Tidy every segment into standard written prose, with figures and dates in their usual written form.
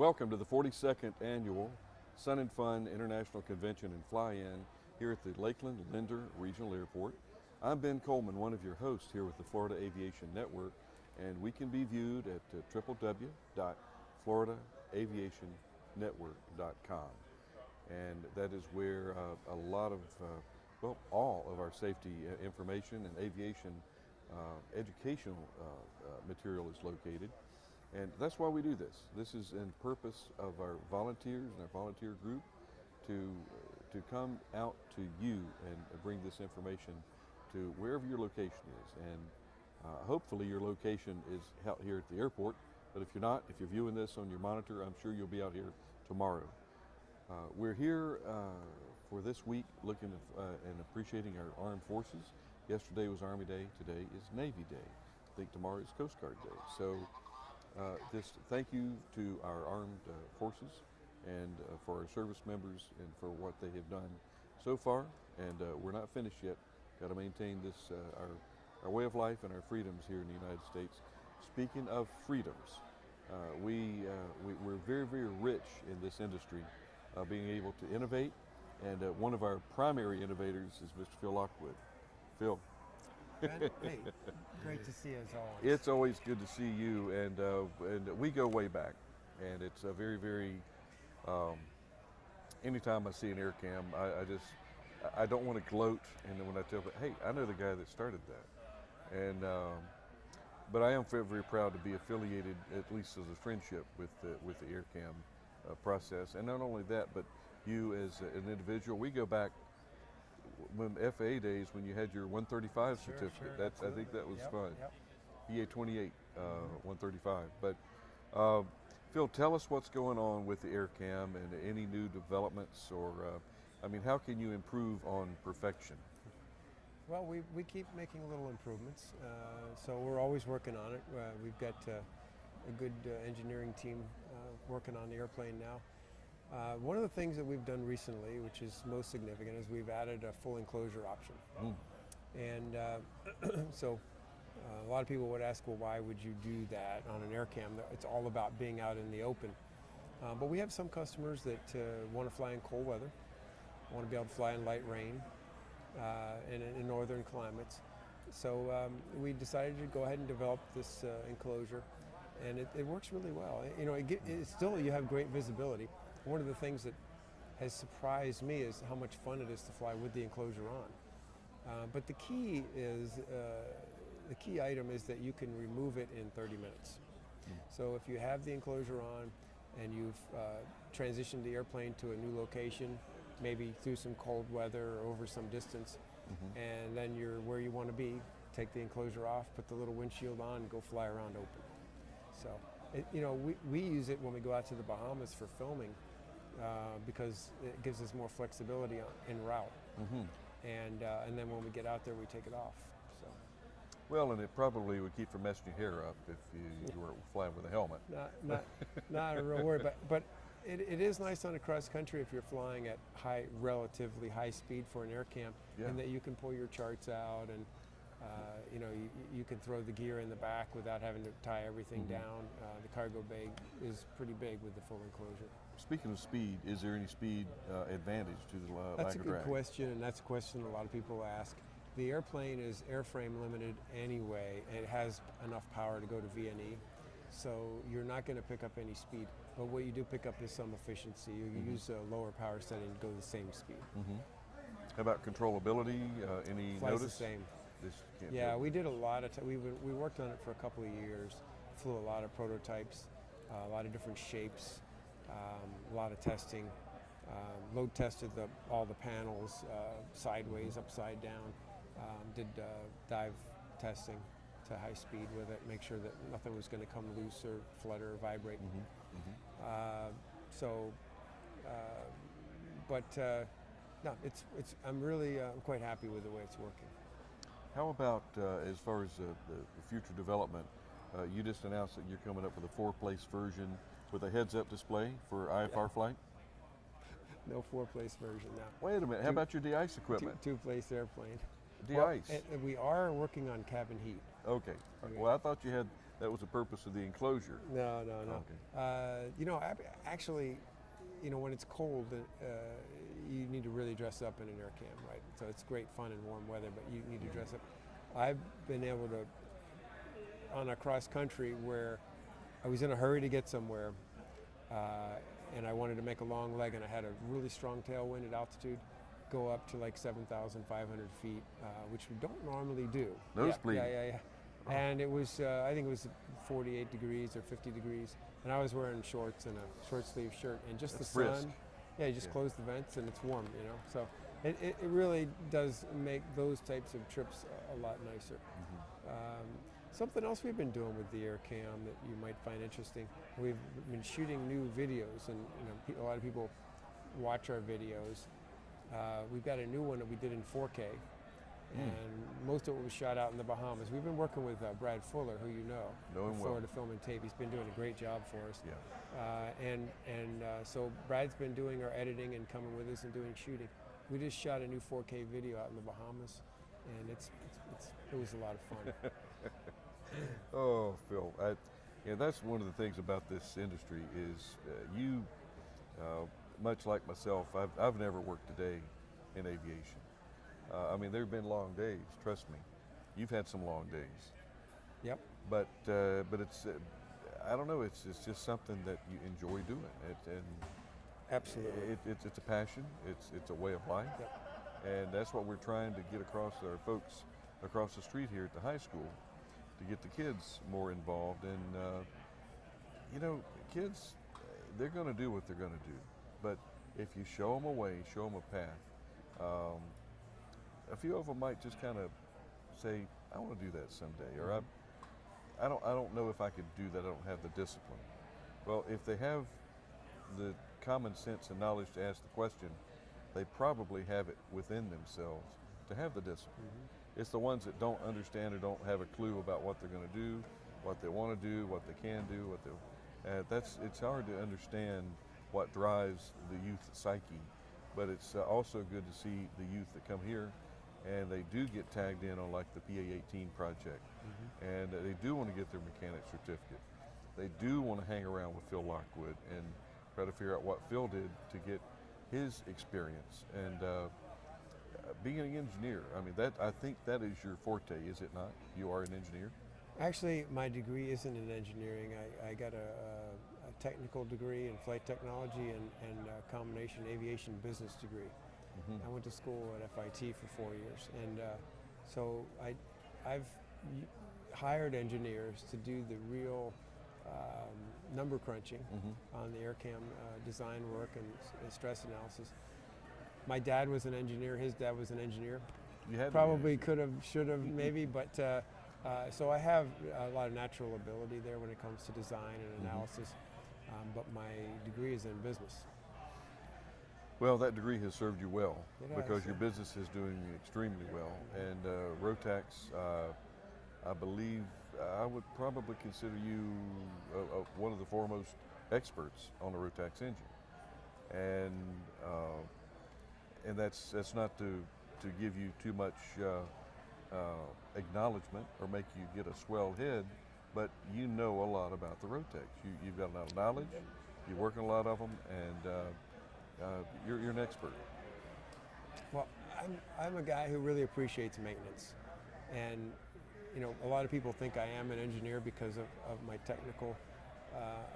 Welcome to the 42nd Annual Sun and Fun International Convention and Fly-In here at the Lakeland Linder Regional Airport. I'm Ben Coleman, one of your hosts here with the Florida Aviation Network, and we can be viewed at www.floridaaviationnetwork.com. And that is where a lot of, all of our safety information and aviation educational material is located. And that's why we do this. This is in purpose of our volunteers and our volunteer group to come out to you and bring this information to wherever your location is. And hopefully your location is out here at the airport, but if you're not, if you're viewing this on your monitor, I'm sure you'll be out here tomorrow. We're here for this week looking and appreciating our armed forces. Yesterday was Army Day, today is Navy Day. I think tomorrow is Coast Guard Day. So just thank you to our armed forces and for our service members and for what they have done so far. And we're not finished yet. Got to maintain this our way of life and our freedoms here in the United States. Speaking of freedoms, we're very, very rich in this industry, being able to innovate. And one of our primary innovators is Mr. Phil Lockwood. Phil. Ben, hey, great to see you as always. It's always good to see you, and we go way back, and it's a very, very. Anytime I see an air cam, I don't want to gloat, and then when I tell, hey, I know the guy that started that, and but I am very, very proud to be affiliated, at least as a friendship, with the air cam process, and not only that, but you as an individual. We go back. When FAA days, when you had your 135 certificate, that's I think that was fun. Yep. PA 28 135. But Phil, tell us what's going on with the air cam and any new developments, or how can you improve on perfection? Well, we keep making little improvements, so we're always working on it. We've got a good engineering team working on the airplane now. One of the things that we've done recently, which is most significant, is we've added a full enclosure option. And so a lot of people would ask, well, why would you do that on an air cam? It's all about being out in the open. But we have some customers that want to fly in cold weather, want to be able to fly in light rain, and in northern climates. So we decided to go ahead and develop this enclosure, and it works really well. It's still, you have great visibility. One of the things that has surprised me is how much fun it is to fly with the enclosure on. But the key item is that you can remove it in 30 minutes. So if you have the enclosure on and you've transitioned the airplane to a new location, maybe through some cold weather or over some distance, and then you're where you want to be, take the enclosure off, put the little windshield on, and go fly around open. So, we use it when we go out to the Bahamas for filming, because it gives us more flexibility en route, and then when we get out there, we take it off. So, well, and it probably would keep from messing your hair up if you were flying with a helmet. Not a real worry, but it is nice on a cross country if you're flying at relatively high speed for an air cam, and that you can pull your charts out and. You can throw the gear in the back without having to tie everything down. The cargo bay is pretty big with the full enclosure. Speaking of speed, is there any speed advantage to the lack of drag? That's a good question, and that's a question a lot of people ask. The airplane is airframe limited anyway, and it has enough power to go to VNE, so you're not going to pick up any speed. But what you do pick up is some efficiency. You use a lower power setting to go the same speed. How about controllability? Any Flies notice? The same. Yeah, we did a lot of. We worked on it for a couple of years. Flew a lot of prototypes, a lot of different shapes, a lot of testing. Load tested all the panels sideways, upside down. Did dive testing to high speed with it. Make sure that nothing was going to come loose or flutter or vibrate. No, it's. I'm really quite happy with the way it's working. How about as far as the future development? You just announced that you're coming up with a 4-place version with a heads-up display for IFR flight? No 4-place version now. Wait a minute, how about your de-ice equipment? 2-place airplane. De-ice? Well, we are working on cabin heat. Okay, well I thought you had That was the purpose of the enclosure. No, no, no. Okay. You know, actually, you know, when it's cold, you need to really dress up in an air cam, right? So it's great fun in warm weather, but you need to dress up. I've been able to, on a cross country where I was in a hurry to get somewhere, and I wanted to make a long leg, and I had a really strong tailwind at altitude, go up to like 7,500 feet, which we don't normally do. Nosebleed. Yeah. Oh. And it was, I think it was 48 degrees or 50 degrees, and I was wearing shorts and a short sleeve shirt, and just That's the sun. brisk. Yeah, you just close the vents and it's warm, you know. So it really does make those types of trips a lot nicer. Something else we've been doing with the air cam that you might find interesting, we've been shooting new videos, and you know, a lot of people watch our videos. We've got a new one that we did in 4K, and most of it was shot out in the Bahamas. We've been working with Brad Fuller, who you know, Know him well. Florida Film and Tape. He's been doing a great job for us. Yeah. So Brad's been doing our editing and coming with us and doing shooting. We just shot a new 4K video out in the Bahamas, and it was a lot of fun. Oh, Phil, that's one of the things about this industry is you, much like myself, I've never worked a day in aviation. I mean, there have been long days, trust me. You've had some long days. Yep. But it's, I don't know, it's just something that you enjoy doing. Absolutely. It's a passion, it's a way of life. Yep. And that's what we're trying to get across our folks across the street here at the high school, to get the kids more involved. And you know, kids, they're going to do what they're going to do, but if you show them a way, show them a path, a few of them might just kind of say, I want to do that someday, or I don't know if I could do that, I don't have the discipline. Well, if they have the common sense and knowledge to ask the question, they probably have it within themselves to have the discipline. It's the ones that don't understand or don't have a clue about what they're going to do, what they want to do, what they can do, it's hard to understand what drives the youth psyche, but it's also good to see the youth that come here and they do get tagged in on like the PA-18 project, and they do want to get their mechanic certificate. They do want to hang around with Phil Lockwood and try to figure out what Phil did to get his experience. And being an engineer, I mean, I think that is your forte, is it not? You are an engineer? Actually, my degree isn't in engineering. I got a technical degree in flight technology and a combination aviation business degree. I went to school at FIT for 4 years, and so I've hired engineers to do the real number crunching on the aircam design work and stress analysis. My dad was an engineer, his dad was an engineer. You had Probably could have, should have, maybe, but so I have a lot of natural ability there when it comes to design and analysis, but my degree is in business. Well, that degree has served you well, because your yeah. business is doing extremely well. And Rotax, I believe, I would probably consider you one of the foremost experts on the Rotax engine. And that's not to give you too much acknowledgement or make you get a swell head, but you know a lot about the Rotax. You've got a lot of knowledge, you work in a lot of them, and you're an expert. Well, I'm a guy who really appreciates maintenance, and you know, a lot of people think I am an engineer because of my technical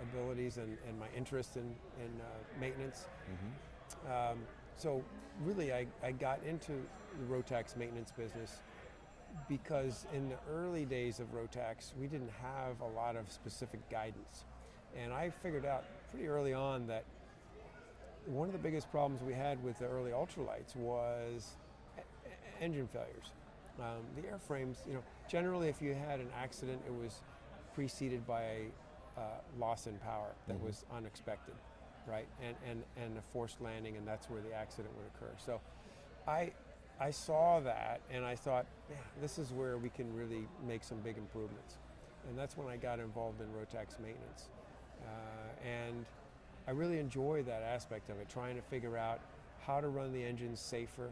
abilities and my interest in maintenance. So really, I got into the Rotax maintenance business because in the early days of Rotax, we didn't have a lot of specific guidance, and I figured out pretty early on that one of the biggest problems we had with the early ultralights was engine failures. The airframes, you know, generally if you had an accident, it was preceded by a loss in power that was unexpected, right? And a forced landing, and that's where the accident would occur. So I saw that, and I thought, man, this is where we can really make some big improvements. And that's when I got involved in Rotax maintenance. And I really enjoy that aspect of it, trying to figure out how to run the engines safer,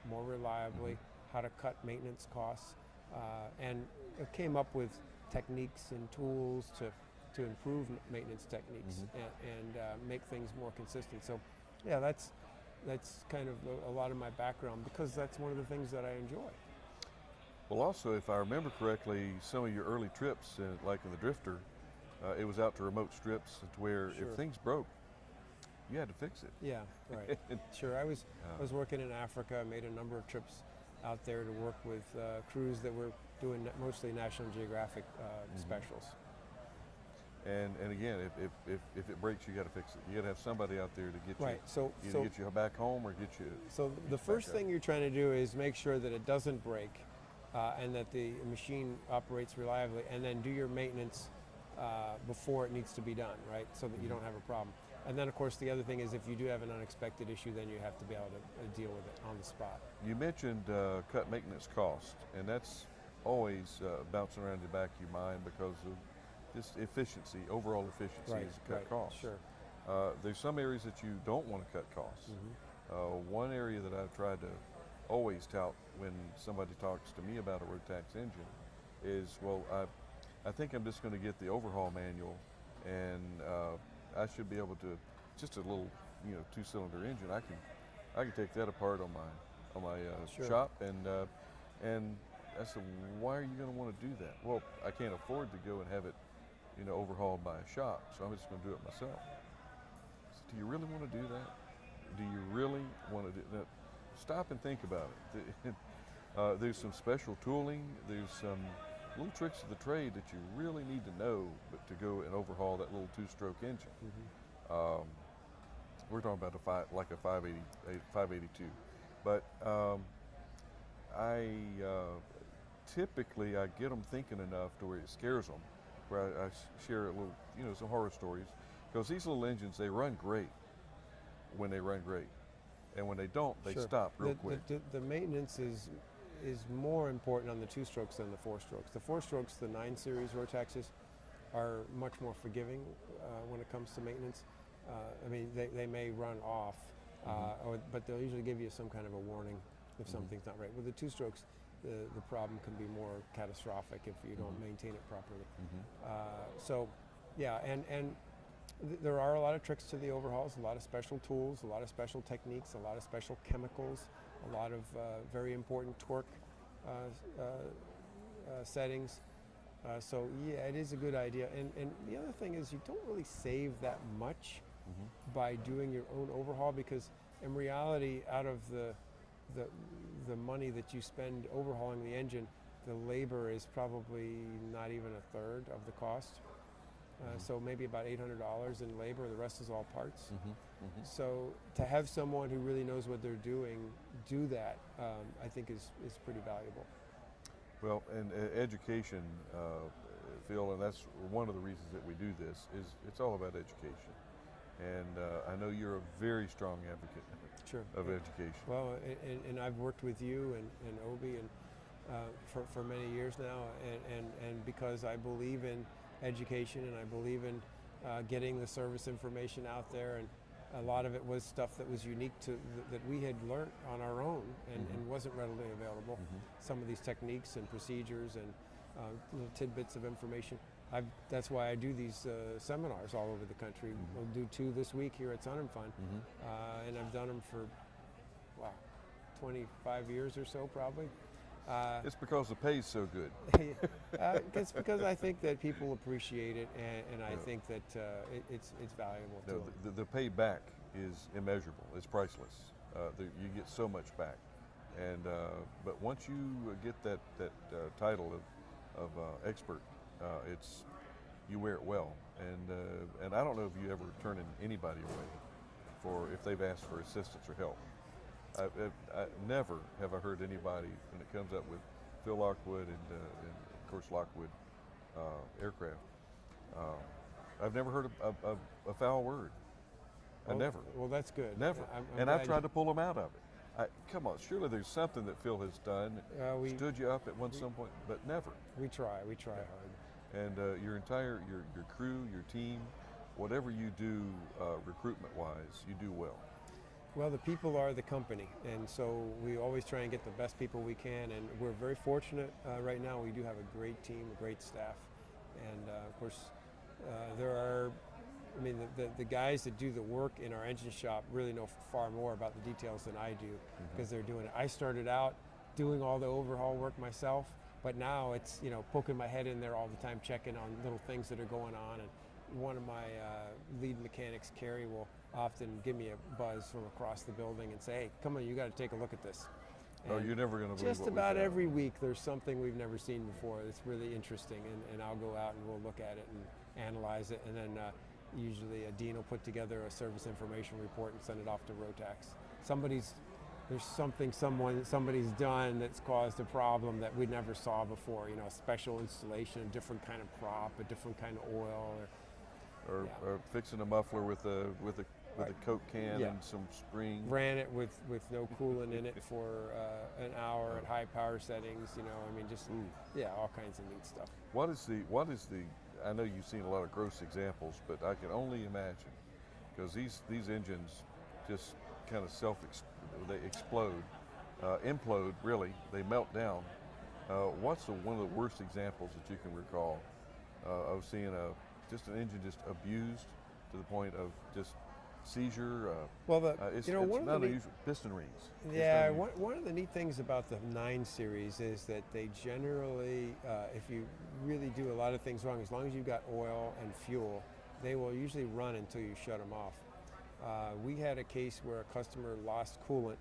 more reliably, how to cut maintenance costs, and it came up with techniques and tools to improve maintenance techniques and make things more consistent. So, yeah, that's kind of a lot of my background, because that's one of the things that I enjoy. Well, also, if I remember correctly, some of your early trips, like in the Drifter, it was out to remote strips to where if things broke, you had to fix it. Yeah, right. Sure. I was working in Africa. I made a number of trips out there to work with crews that were doing mostly National Geographic specials. And again, if it breaks, you got to fix it. You got to have somebody out there to get you, So get you back home or get you. So the first thing you're trying to do is make sure that it doesn't break, and that the machine operates reliably, and then do your maintenance before it needs to be done, right? So that you don't have a problem. And then, of course, the other thing is if you do have an unexpected issue, then you have to be able to deal with it on the spot. You mentioned cut maintenance cost, and that's always bouncing around the back of your mind because of just efficiency, overall efficiency is cut costs. Sure. There's some areas that you don't want to cut costs. One area that I've tried to always tout when somebody talks to me about a road tax engine is, well, I think I'm just going to get the overhaul manual, and I should be able to, just a little, two-cylinder engine. I can take that apart on my shop, and I said, why are you going to want to do that? Well, I can't afford to go and have it, overhauled by a shop, so I'm just going to do it myself. So do you really want to do that? Do you really want to do that? Stop and think about it. There's some special tooling. There's some little tricks of the trade that you really need to know, but to go and overhaul that little two-stroke engine. We're talking about a 582, but typically I get them thinking enough to where it scares them, where I share a little, some horror stories, because these little engines, they run great when they run great, and when they don't, they stop real quick. The maintenance is more important on the two-strokes than the four-strokes. The four-strokes, the 9 series Rotaxes, are much more forgiving when it comes to maintenance. I mean, they may run off, but they'll usually give you some kind of a warning if something's not right. With the two-strokes, the problem can be more catastrophic if you don't maintain it properly. So, yeah, and there are a lot of tricks to the overhauls, a lot of special tools, a lot of special techniques, a lot of special chemicals, a lot of very important torque settings. So yeah, it is a good idea. And the other thing is, you don't really save that much by doing your own overhaul, because in reality, out of the money that you spend overhauling the engine, the labor is probably not even a third of the cost. So maybe about $800 in labor, the rest is all parts. So to have someone who really knows what they're doing do that, I think is pretty valuable. Well, and education, Phil, and that's one of the reasons that we do this, is it's all about education. And I know you're a very strong advocate of education. Well, and I've worked with you and Obi and for many years now, and because I believe in education, and I believe in getting the service information out there, and a lot of it was stuff that was unique to that we had learned on our own and wasn't readily available. Some of these techniques and procedures and little tidbits of information. That's why I do these seminars all over the country. We'll do 2 this week here at Sun and Fun, and I've done them for 25 years or so probably. It's because the pay's so good. It's because I think that people appreciate it, and I think that it's valuable to them. The payback is immeasurable. It's priceless. You get so much back, and but once you get that title of expert, you wear it well. And I don't know if you ever turn anybody away for if they've asked for assistance or help. I never have I heard anybody, when it comes up with Phil Lockwood and of course Lockwood aircraft, I've never heard a foul word. Never. Well, that's good. Never. And I've tried to pull them out of it. Come on, surely there's something that Phil has done, stood you up at some point, but never. We try hard. And your entire, your crew, your team, whatever you do recruitment-wise, you do well. Well, the people are the company, and so we always try and get the best people we can, and we're very fortunate right now. We do have a great team, a great staff, And of course, there are, I mean, the guys that do the work in our engine shop really know far more about the details than I do because they're doing it. I started out doing all the overhaul work myself, but now it's, you know, poking my head in there all the time, checking on little things that are going on. And one of my lead mechanics, Carrie, will often give me a buzz from across the building and say, hey, come on, you got to take a look at this. Oh, you're never going to believe just what we about found. every week there's something we've never seen before that's really interesting, and I'll go out and we'll look at it and analyze it, and then usually Dean will put together a service information report and send it off to Rotax. There's something somebody's done that's caused a problem that we never saw before, you know, a special installation, a different kind of prop, a different kind of oil, or fixing a muffler with a Coke can Yeah. and some spring. ran it with no coolant in it for an hour at high power settings, you know, I mean, just, yeah, all kinds of neat stuff. What is the, I know you've seen a lot of gross examples, but I can only imagine, because these engines just kind of they explode, implode really, they melt down. What's one of the worst examples that you can recall of seeing just an engine just abused to the point of just seizure? Well, it's you know, one not of the unusual. Piston rings. It's yeah, not unusual. one of the neat things about the 9 series is that they generally, if you really do a lot of things wrong, as long as you've got oil and fuel, they will usually run until you shut them off. We had a case where a customer lost coolant.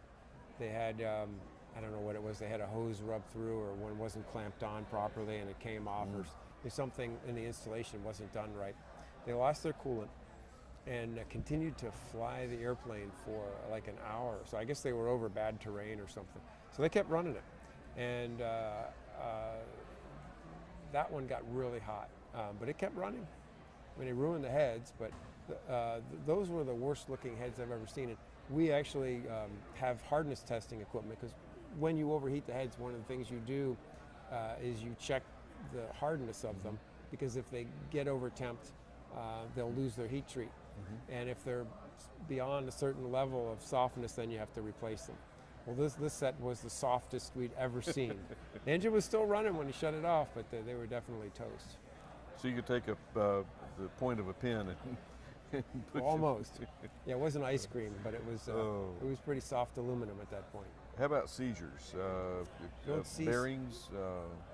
They had, I don't know what it was, they had a hose rubbed through, or one wasn't clamped on properly and it came off, or something in the installation wasn't done right. They lost their coolant and continued to fly the airplane for like an hour. So I guess they were over bad terrain or something. So they kept running it. And that one got really hot, but it kept running. I mean, it ruined the heads, but those were the worst looking heads I've ever seen. And we actually have hardness testing equipment, because when you overheat the heads, one of the things you do is you check the hardness of them, because if they get over temped, they'll lose their heat treat. And if they're beyond a certain level of softness, then you have to replace them. Well, this set was the softest we'd ever seen. The engine was still running when he shut it off, but they were definitely toast. So you could take the point of a pin and put Almost. Yeah, it wasn't ice cream, but it was pretty soft aluminum at that point. How about seizures? Don't see Bearings?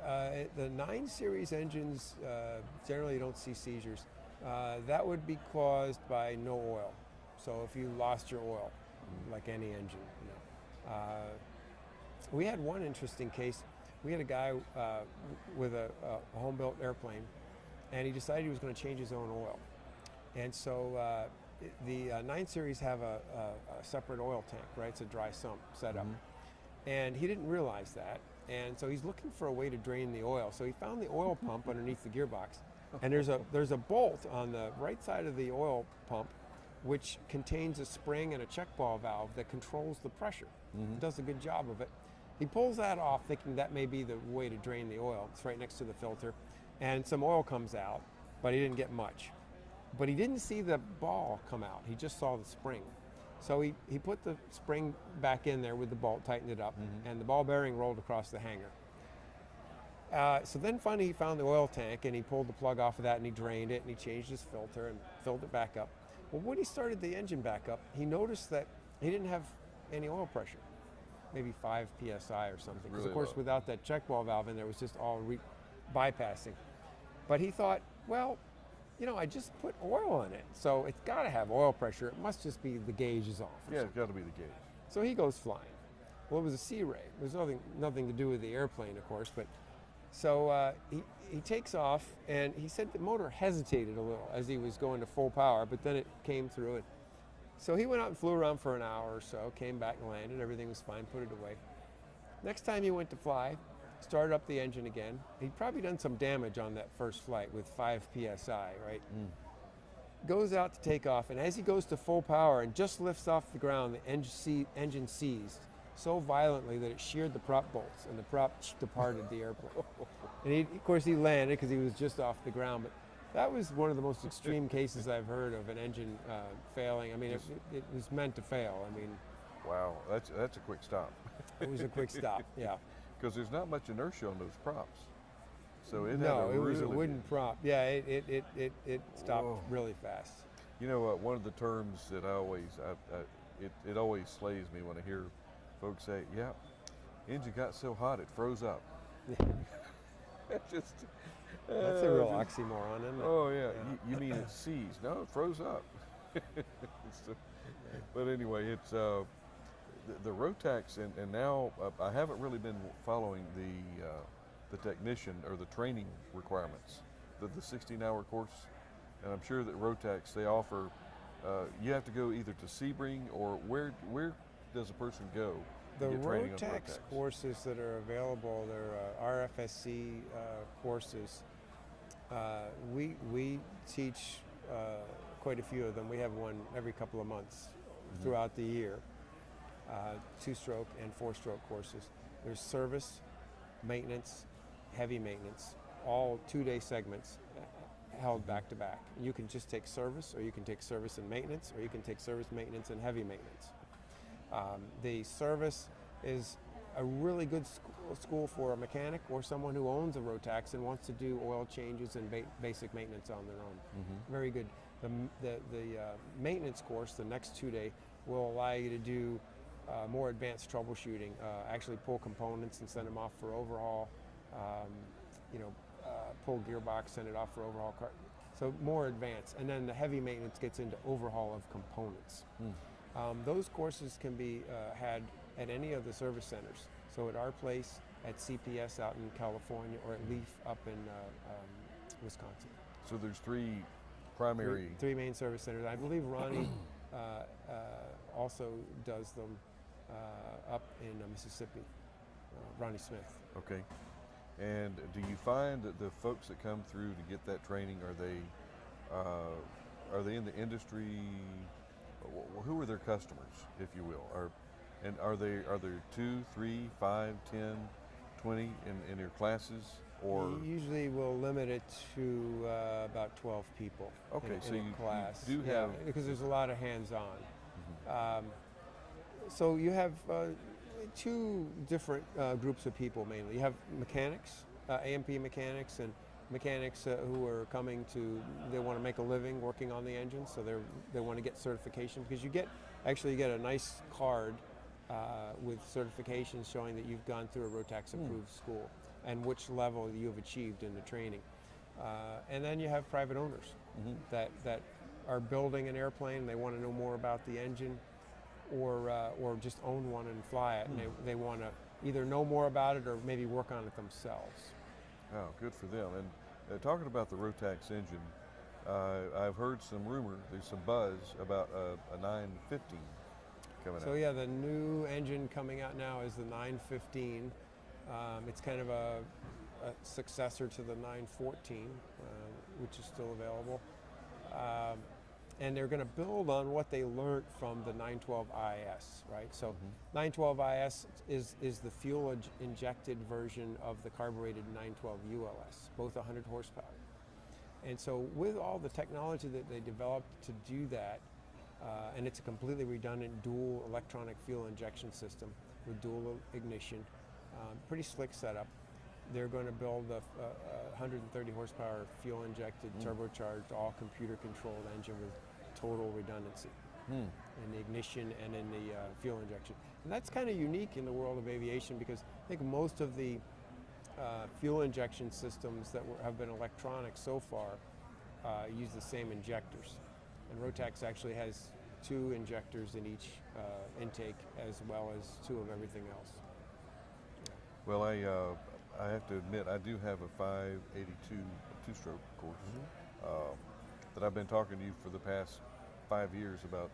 The 9 series engines, generally you don't see seizures. That would be caused by no oil. So if you lost your oil, like any engine, you know. We had one interesting case. We had a guy with a home-built airplane, and he decided he was going to change his own oil. And so the 9 series have a separate oil tank, right? It's a dry sump setup. And he didn't realize that. And so he's looking for a way to drain the oil. So he found the oil pump underneath the gearbox. And there's a bolt on the right side of the oil pump which contains a spring and a check ball valve that controls the pressure. It does a good job of it. He pulls that off thinking that may be the way to drain the oil. It's right next to the filter. And some oil comes out, but he didn't get much. But he didn't see the ball come out. He just saw the spring. So he put the spring back in there with the bolt, tightened it up, and the ball bearing rolled across the hanger. So then finally he found the oil tank, and he pulled the plug off of that, and he drained it, and he changed his filter and filled it back up. Well, when he started the engine back up, he noticed that he didn't have any oil pressure, maybe 5 PSI or something. Because Really of course, low. without that check ball valve in there, it was just all bypassing. But he thought, well, you know, I just put oil on it, so it's got to have oil pressure. It must just be the gauge is off. Yeah, it's got to be the gauge. So he goes flying. Well, it was a Sea Ray. It was nothing to do with the airplane, of course. But so he takes off, and he said the motor hesitated a little as he was going to full power, but then it came through it. So he went out and flew around for an hour or so, came back and landed. Everything was fine. Put it away. Next time he went to fly, started up the engine again. He'd probably done some damage on that first flight with 5 PSI, right? Goes out to take off, and as he goes to full power and just lifts off the ground, the engine seized so violently that it sheared the prop bolts, and the prop departed the airplane. And of course he landed because he was just off the ground, but that was one of the most extreme cases I've heard of an engine failing. I mean, it was meant to fail. I mean, Wow, that's a quick stop. it was a quick stop, yeah. Because there's not much inertia on those props. So it had No, a it was a really wooden prop. Yeah, it stopped Whoa. really fast. You know, one of the terms that it always slays me when I hear folks say, "Yeah, engine got so hot it froze up." It just That's a real just- oxymoron, isn't it? Oh yeah, Yeah. you mean it seized? No, it froze up. It's, but anyway, it's the Rotax, and now I haven't really been following the technician or the training requirements, the 16-hour course, and I'm sure that Rotax they offer. You have to go either to Sebring or where does a person go to The get training on Rotax courses that are available, they're RFSC courses. We teach quite a few of them. We have one every couple of months throughout the year, 2-stroke and 4-stroke courses. There's service, maintenance, heavy maintenance, all 2-day segments held back to back. You can just take service, or you can take service and maintenance, or you can take service, maintenance, and heavy maintenance. The service is a really good school for a mechanic or someone who owns a Rotax and wants to do oil changes and basic maintenance on their own. Very good. The maintenance course, the next 2-day, will allow you to do more advanced troubleshooting, actually pull components and send them off for overhaul, pull gearbox, send it off for overhaul. So more advanced. And then the heavy maintenance gets into overhaul of components. Those courses can be had at any of the service centers. So at our place, at CPS out in California, or at Leaf up in Wisconsin. So there's three primary. Three main service centers. I believe Ronnie also does them up in Mississippi, Ronnie Smith. Okay. And do you find that the folks that come through to get that training, are they in the industry? Who are their customers, if you will? Are there 2, 3, 5, 10, 20 in your classes? Or We usually will limit it to about 12 people in a class. You do have, because there's a lot of hands-on. So you have two different groups of people mainly. You have mechanics, AMP mechanics, and mechanics who are coming they want to make a living working on the engine, so they want to get certification, because you get a nice card with certifications showing that you've gone through a Rotax approved school and which level you've achieved in the training. And then you have private owners that are building an airplane, they want to know more about the engine, or just own one and fly it, and they want to either know more about it or maybe work on it themselves. Oh, good for them. And talking about the Rotax engine, I've heard some rumor, there's some buzz about a 915 coming out. So yeah, the new engine coming out now is the 915. It's kind of a successor to the 914, which is still available. And they're going to build on what they learned from the 912 IS, right? So 912 IS is the fuel injected version of the carbureted 912 ULS, both 100 horsepower. And so with all the technology that they developed to do that, and it's a completely redundant dual electronic fuel injection system with dual ignition, pretty slick setup. They're going to build a 130 horsepower fuel injected, turbocharged, all computer controlled engine with total redundancy in the ignition and in the fuel injection. And that's kind of unique in the world of aviation, because I think most of the fuel injection systems that have been electronic so far use the same injectors. And Rotax actually has 2 injectors in each intake, as well as 2 of everything else. Well, I have to admit, I do have a 582 2-stroke course that I've been talking to you for the past 5 years about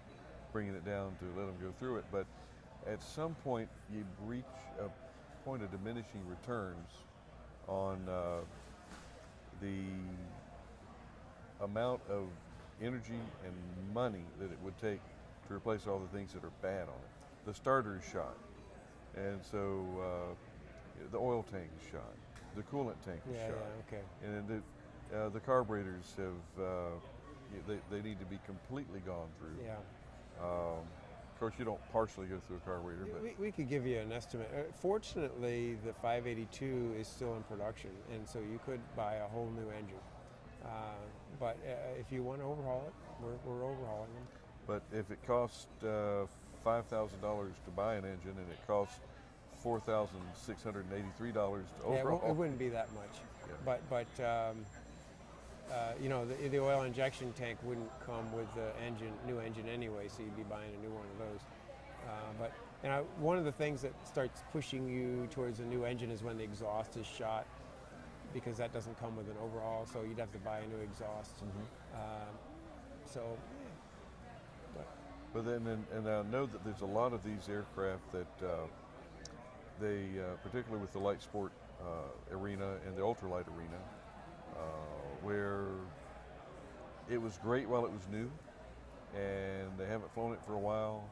bringing it down to let them go through it. But at some point, you reach a point of diminishing returns on the amount of energy and money that it would take to replace all the things that are bad on it. The starter is shot, and so the oil tank is shot, the coolant tank is shot, okay. and the carburetors have they need to be completely gone through. Yeah. course, you don't partially go through a carburetor, but We could give you an estimate. Fortunately, the 582 is still in production, and so you could buy a whole new engine. But if you want to overhaul it, we're overhauling them. but if it costs $5,000 to buy an engine and it costs $4,683 to overhaul, It wouldn't be that much. Yeah. But you know, the oil injection tank wouldn't come with the new engine anyway, so you'd be buying a new one of those. But one of the things that starts pushing you towards a new engine is when the exhaust is shot, because that doesn't come with an overhaul, so you'd have to buy a new exhaust. So, yeah. But then, and I know that there's a lot of these aircraft that they, particularly with the light sport arena and the ultralight arena, where it was great while it was new, and they haven't flown it for a while,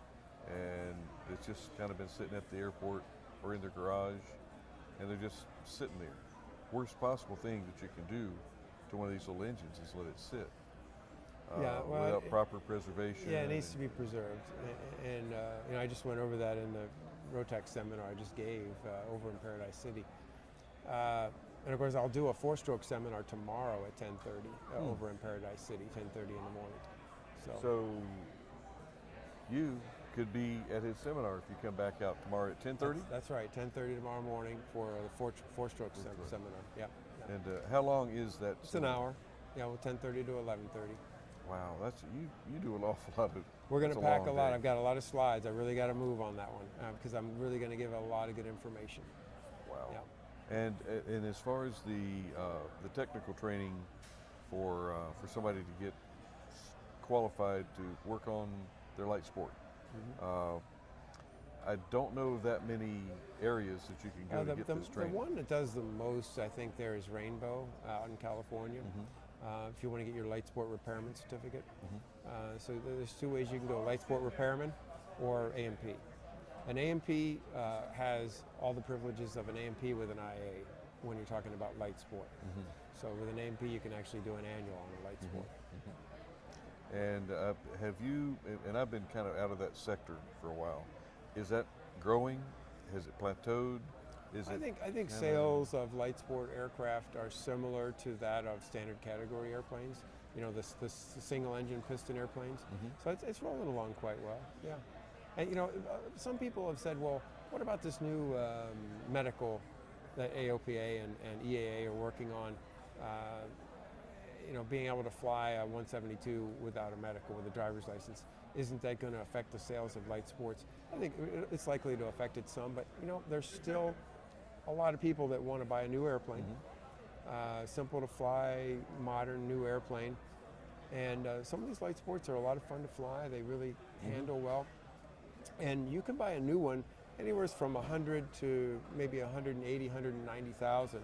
and it's just kind of been sitting at the airport or in their garage, and they're just sitting there. Worst possible thing that you can do to one of these little engines is let it sit. Without proper preservation. Yeah, it needs to be preserved. And you know, I just went over that in the Rotax seminar I just gave over in Paradise City. And of course, I'll do a 4-stroke seminar tomorrow at 10:30 over in Paradise City, 10:30 in the morning. So you could be at his seminar if you come back out tomorrow at 10:30? That's right, 10:30 tomorrow morning for the 4-stroke seminar. Yeah. And how long is that? It's an hour. Yeah, well, 10:30 to 11:30. Wow, that's you do an awful lot of. We're going to pack a lot. Day. I've got a lot of slides. I really got to move on that one because I'm really going to give a lot of good information. Wow. Yeah. And as far as the technical training for somebody to get qualified to work on their light sport, I don't know that many areas that you can go to get this training. The one that does the most, I think, there is Rainbow out in California. If you want to get your light sport repairman certificate. So there's 2 ways you can go: light sport repairman or A&P. An A&P has all the privileges of an A&P with an IA when you're talking about light sport. So with an A&P, you can actually do an annual on a light sport. And have you, and I've been kind of out of that sector for a while, is that growing? Has it plateaued? I think sales of light sport aircraft are similar to that of standard category airplanes. You know, the single engine piston airplanes. So it's rolling along quite well. Yeah. And you know, some people have said, well, what about this new medical that AOPA and EAA are working on? You know, being able to fly a 172 without a medical, with a driver's license, isn't that going to affect the sales of light sports? I think it's likely to affect it some, but you know, there's still a lot of people that want to buy a new airplane, simple to fly, modern new airplane, and some of these light sports are a lot of fun to fly. They really handle well, and you can buy a new one anywhere from 100 to maybe 180, 190,000.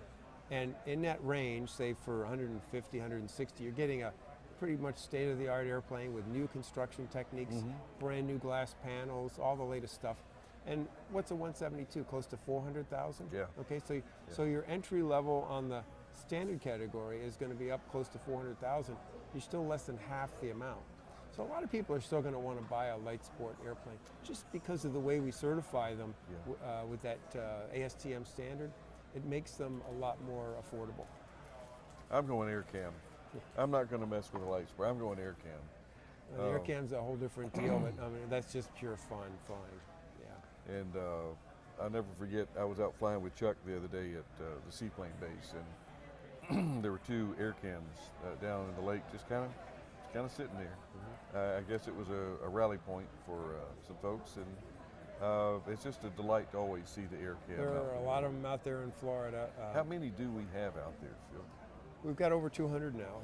And in that range, say for 150, 160, you're getting a pretty much state-of-the-art airplane with new construction techniques, brand new glass panels, all the latest stuff. And what's a 172? Close to 400,000? Yeah. Okay, so your entry level on the standard category is going to be up close to 400,000. You're still less than half the amount. So a lot of people are still going to want to buy a light sport airplane just because of the way we certify them with that ASTM standard. It makes them a lot more affordable. I'm going air cam. I'm not going to mess with the light sport. I'm going air cam. Air cam's a whole different deal, but I mean, that's just pure fun flying. Yeah. And I'll never forget, I was out flying with Chuck the other day at the seaplane base, and there were 2 air cams down in the lake, just kind of sitting there. I guess it was a rally point for some folks, and it's just a delight to always see the air cam. There are a lot of them out there in Florida. How many do we have out there, Phil? We've got over 200 now.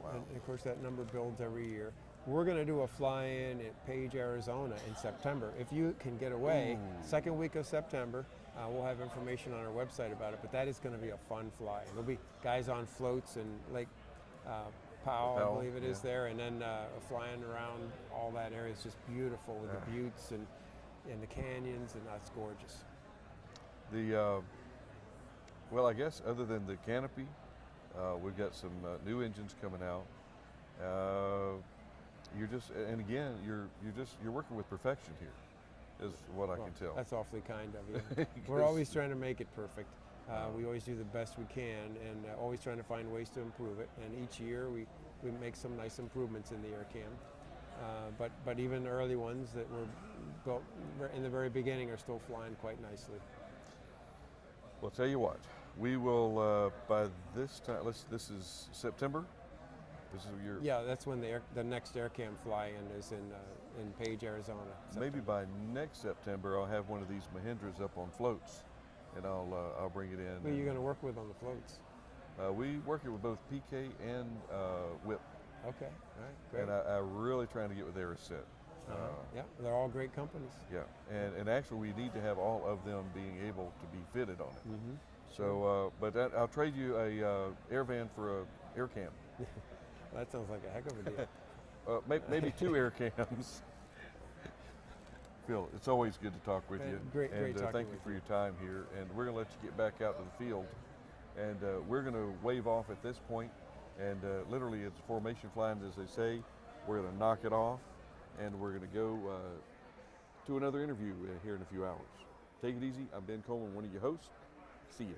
Wow. And of course, that number builds every year. We're going to do a fly-in at Page, Arizona in September. If you can get away, second week of September, we'll have information on our website about it, but that is going to be a fun fly. There'll be guys on floats in Lake Powell, I believe it is there, and then flying around all that area. It's just beautiful with the buttes and the canyons, and that's gorgeous. Well, I guess other than the canopy, we've got some new engines coming out. You're just, and again, you're working with perfection here, is what I can tell. That's awfully kind of you. We're always trying to make it perfect. We always do the best we can, and always trying to find ways to improve it. And each year we make some nice improvements in the air cam. But even the early ones that were built in the very beginning are still flying quite nicely. Well, tell you what, we will by this time. This is September. This is your. Yeah, that's when the next air cam fly-in is in Page, Arizona. Maybe by next September, I'll have one of these Mahindras up on floats, and I'll bring it in. Who are you going to work with on the floats? We work it with both PK and Whip. Okay, all right, great. And I'm really trying to get with Aeroset. Yeah, they're all great companies. Yeah, and actually we need to have all of them being able to be fitted on it. Mm-hmm. So, I'll trade you a air van for a air cam. That sounds like a heck of a deal. Maybe 2 air cams. Phil, it's always good to talk with you. Great talking thank you with for you. your time here. And we're going to let you get back out to the field. And we're going to wave off at this point. And literally, it's formation flying, as they say. We're going to knock it off. And we're going to go to another interview here in a few hours. Take it easy. I'm Ben Coleman, one of your hosts. See you.